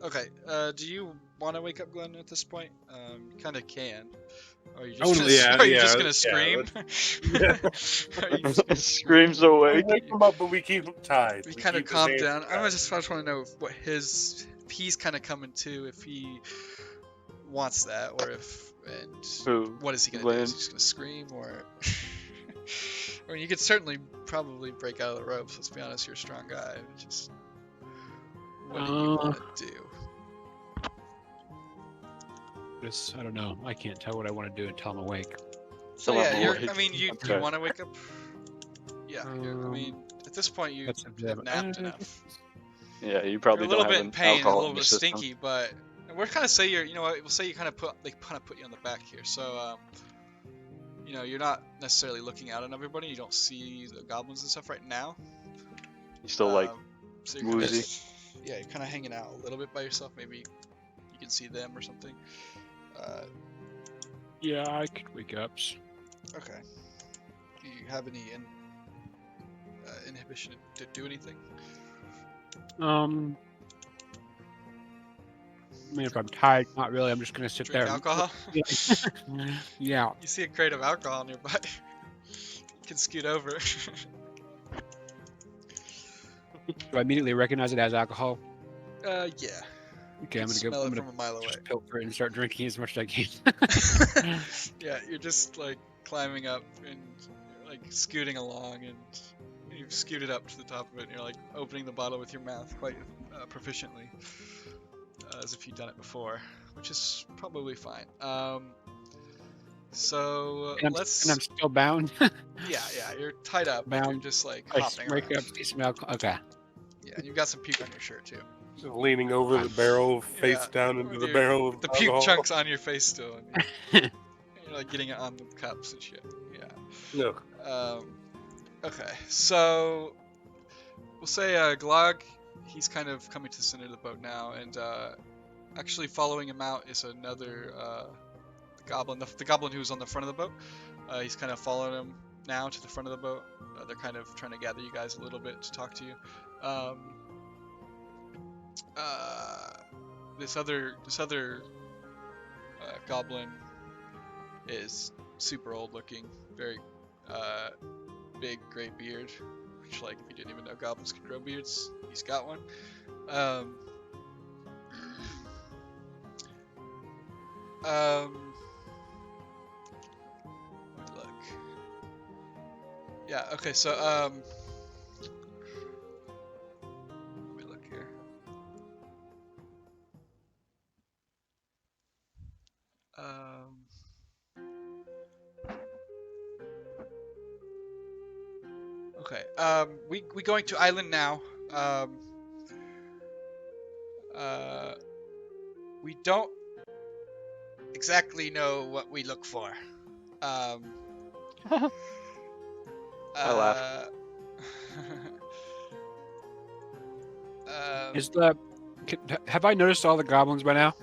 Okay. Do you want to wake up Glenn at this point? You kind of can. Or are you just Only, gonna, are you just yeah, gonna scream? yeah. Are you just gonna, Screams We awake. wake him up, but we keep him tied. we We kind of keep his calm hands down. I tied. just want to know what if he's kind of coming to, if he wants that, or if and Who? what is he gonna do? Glenn? Is he just gonna scream, or? I mean, you could certainly probably break out of the ropes. Let's be honest, you're a strong guy. Just what do you want to do? I don't know. I can't tell what I want to do until I'm awake. So Till I'm yeah, awake. I mean, you Okay. want to wake up? Yeah, I mean, at this point you That's have napped enough. Yeah, you You're probably a little don't bit have in an pain, and a alcohol little in bit your system. stinky, but we're kind of say you know what? We'll say you kind of put you on the back here. So you know, you're not necessarily looking out on everybody. You don't see the goblins and stuff right now. You still like so you're woozy. yeah, you're kind of hanging out a little bit by yourself. Maybe you can see them or something. Yeah, I could wake up. Okay. Do you have any inhibition to do anything? I mean, if I'm tired, not really. I'm just gonna sit Drink there. alcohol? Yeah. You see a crate of alcohol nearby. You can scoot over. Do I immediately recognize it as alcohol? Yeah. Okay, You I'm gonna smell go. it I'm from gonna a mile away. just pilfer it and start drinking as much as I can. Yeah, you're just like climbing up and like scooting along, and you've scooted up to the top of it, and you're like opening the bottle with your mouth quite proficiently, as if you've done it before, which is probably fine. So and I'm still bound. yeah, you're tied up. You're Bound. just like I hopping wake around. up, see some alcohol. Okay. Yeah, and you've got some puke on your shirt too. Just leaning over the barrel, face Yeah, down into with the your- barrel of The puke alcohol. chunks on your face still. And you're like getting it on the cups and shit. Yeah. No. Okay, so we'll say Glog, he's kind of coming to the center of the boat now, and actually following him out is another goblin, the goblin who's on the front of the boat. He's kind of following him now to the front of the boat. They're kind of trying to gather you guys a little bit to talk to you. This other goblin is super old looking, very big gray beard, which, like, if you didn't even know goblins could grow beards, he's got one. Let me look. Yeah, okay, so let me look here. Okay, we going to island now. We don't exactly know what we look for. I laugh. Is have I noticed all the goblins by now?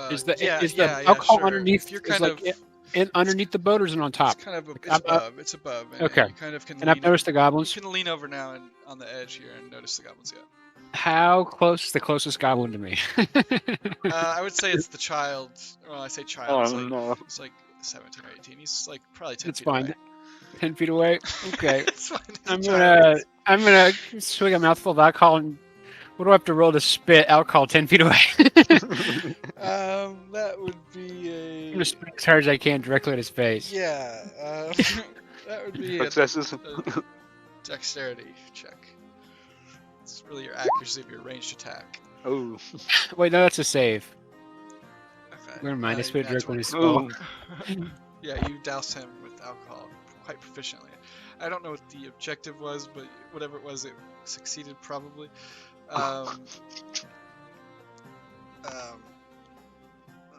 Is the alcohol sure. underneath? You're Is kind like of underneath the boat, or is it on top? It's kind of I'm above. It's above. And okay. You kind of can. And I've noticed the goblins. You can lean over now and on the edge here and notice the goblins. Yeah. How close is the closest goblin to me? I would say it's the child. Well, I say child. Oh It's like, no. it's like 17 or 18. He's like probably 10 It's feet fine. away. 10 feet away. Okay. It's fine. It's a I'm child. gonna swig a mouthful of alcohol, and what do I have to roll to spit alcohol 10 feet away? That would be a. I'm gonna spit as hard as I can directly at his face. Yeah. That would be Successes. a dexterity check. It's really your accuracy of your ranged attack. Oh. Wait, no, that's a save. Okay. Never mind. I spit nat directly at 20. his skull. Yeah, you doused him with alcohol quite proficiently. I don't know what the objective was, but whatever it was, it succeeded probably.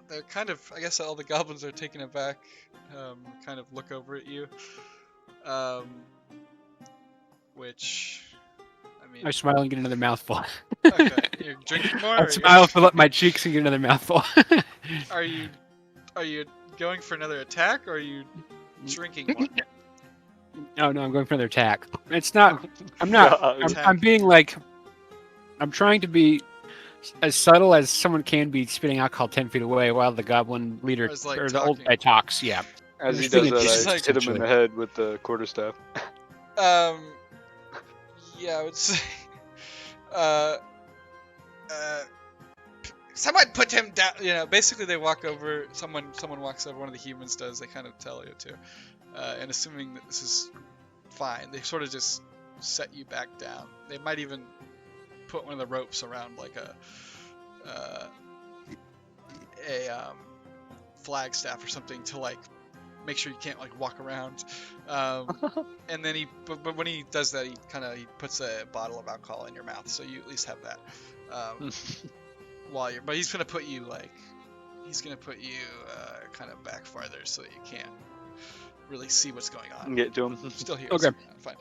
They're kind of, I guess all the goblins are taken aback, kind of look over at you. Which, I mean... I smile and get another mouthful. Okay, you're drinking more? I smile, fill up my cheeks, and get another mouthful. Are you going for another attack, or are you drinking more? No, I'm going for another attack. It's not. I'm not. I'm being like. I'm trying to be as subtle as someone can be, spitting alcohol 10 feet away while the goblin leader Or is, like, or the old talking. guy talks. Yeah. As he Just does being a that, He's I like- hit him in essentially. the head with the quarterstaff. Yeah, I would say. Uh, someone put him down. You know, basically they walk over. Someone walks over. One of the humans does. They kind of tell you to. And assuming that this is fine, they sort of just set you back down. They might even put one of the ropes around like a flagstaff or something to like make sure you can't like walk around. And then but when he does that, he puts a bottle of alcohol in your mouth, so you at least have that. But he's gonna put you kind of back farther so that you can't really see what's going on. Get to him. Still here. Okay. Fine.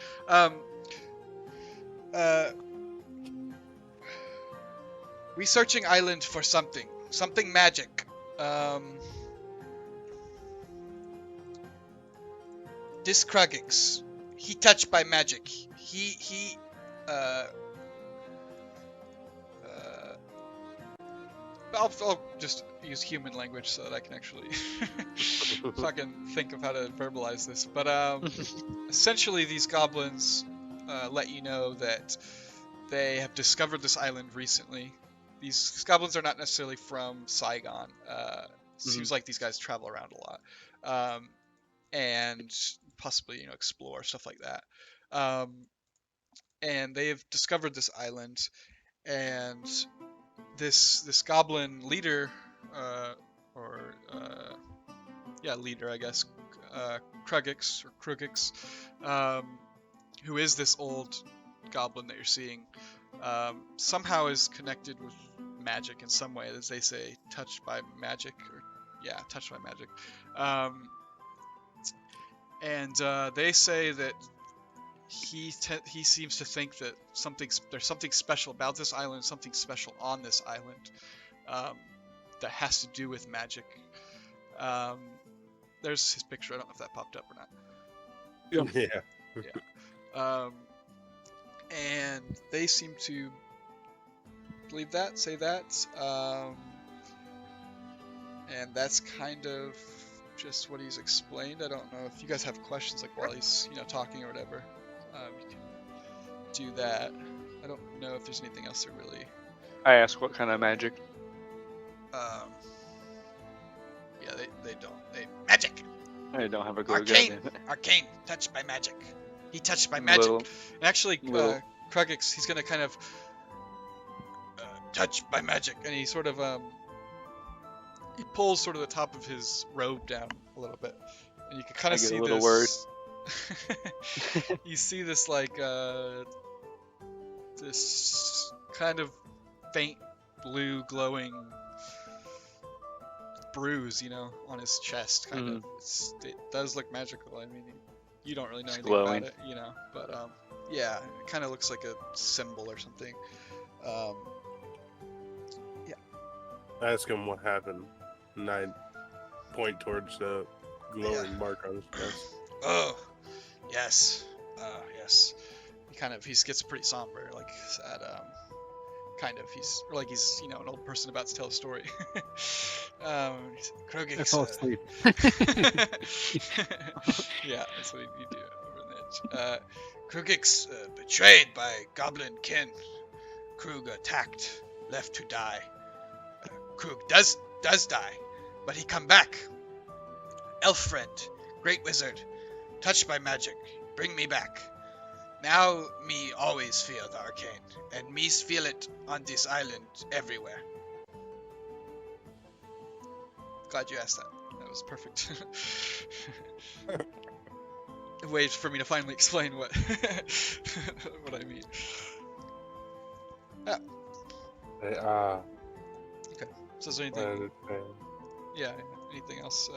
Researching island for something magic. This Krugix, he touched by magic. I'll just use human language so that I can actually fucking think of how to verbalize this. But essentially, these goblins let you know that they have discovered this island recently. These goblins are not necessarily from Saigon. Seems like these guys travel around a lot, and possibly explore stuff like that. And they have discovered this island, and this goblin leader, leader, I guess, Krugix, who is this old goblin that you're seeing, somehow is connected with magic in some way, as they say, touched by magic. And they say that he seems to think that there's something special about this island, something special on this island, that has to do with magic. There's his picture. I don't know if that popped up or not. Yeah. And they seem to believe that, say that, and that's kind of just what he's explained. I don't know if you guys have questions, like while he's talking or whatever. You can do that. I don't know if there's anything else that really. I ask what kind of magic. Yeah, they don't. Magic. I don't have a clue. Arcane. goddamn it. Arcane. Touched by magic. He touched by magic. Little- And actually, little- Krugix, he's gonna kind of touched by magic, and he sort of he pulls sort of the top of his robe down a little bit, and you can kind I of get a see little this. worried. You see this like this kind of faint blue glowing bruise, on his chest, kind of. It does look magical. I mean, you don't really know It's anything glowing. about it, but yeah, it kind of looks like a symbol or something. Ask him what happened, and I point towards the glowing mark on his chest. Oh, yes, yes. He gets pretty somber, like sad. He's an old person about to tell a story. Krugix. I fall asleep. Yeah, that's what you do over the edge. Krugix, betrayed by Goblin Ken. Krug attacked, left to die. Krug does die, but he come back. Elf friend, great wizard, touched by magic, bring me back. Now me always fear the arcane, and me feel it on this island everywhere. Glad you asked that. That was perfect. A way for me to finally explain what what I mean. Hey, So is there anything? Yeah. Anything else?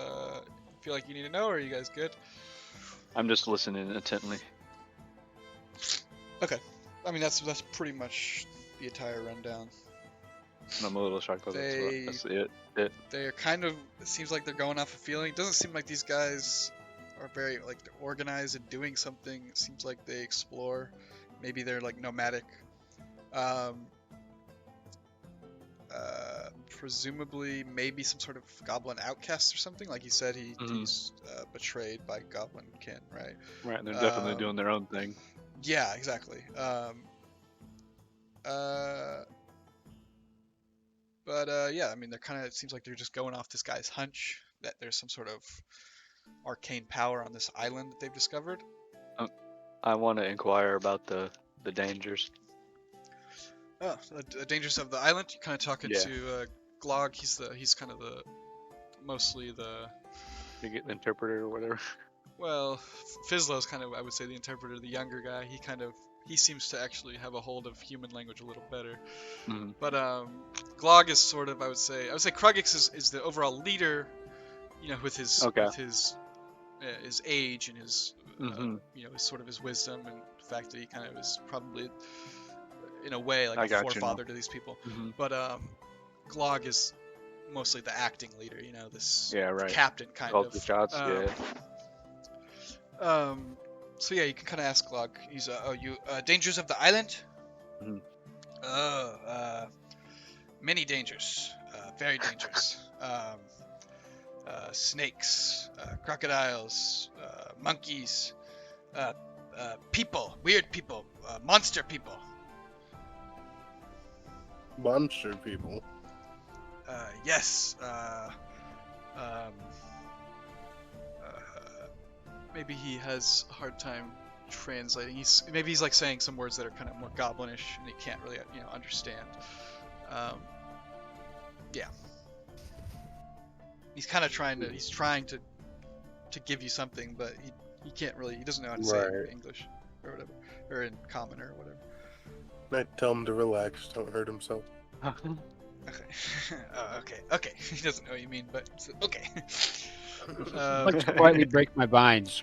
Feel like you need to know, or are you guys good? I'm just listening intently. Okay. I mean, that's pretty much the entire rundown. I'm a little shocked that that's it. They're kind of. It seems like they're going off a feeling. It doesn't seem like these guys are very they're organized and doing something. It seems like they explore. Maybe they're like nomadic. presumably maybe some sort of goblin outcast or something. Like he said, he's betrayed by goblin kin, right? Right, and they're definitely doing their own thing. Yeah, exactly. Yeah, I mean, they're kind of. It seems like they're just going off this guy's hunch that there's some sort of arcane power on this island that they've discovered. I want to inquire about the dangers. Oh, the dangers of the island. You're kind of talking Yeah. to Glog. He's kind of mostly the. You get the interpreter or whatever. Well, Fizzlow's kind of, I would say, the interpreter, the younger guy. He seems to actually have a hold of human language a little better. Mm-hmm. But Glog is sort of, I would say Krugix is the overall leader, with his his age and his his sort of his wisdom and the fact that he kind of is probably in a way like a forefather to these people. Mm-hmm. But Glog is mostly the acting leader, this right. captain kind Calls of. the shots, So yeah, you can kind of ask Glog. He's you dangers of the island? Mhm. Many dangers, very dangerous. Snakes, crocodiles, monkeys, people, weird people, monster people. Monster people. Yes. Maybe he has a hard time translating. Maybe he's like saying some words that are kind of more goblinish, and he can't really, understand. Yeah. He's kind of trying to give you something, but he can't really. He doesn't know how to say it in English or whatever, or in common or whatever. I tell him to relax, don't hurt himself. Okay. Okay. He doesn't know what you mean, but okay. I'd like to quietly break my binds.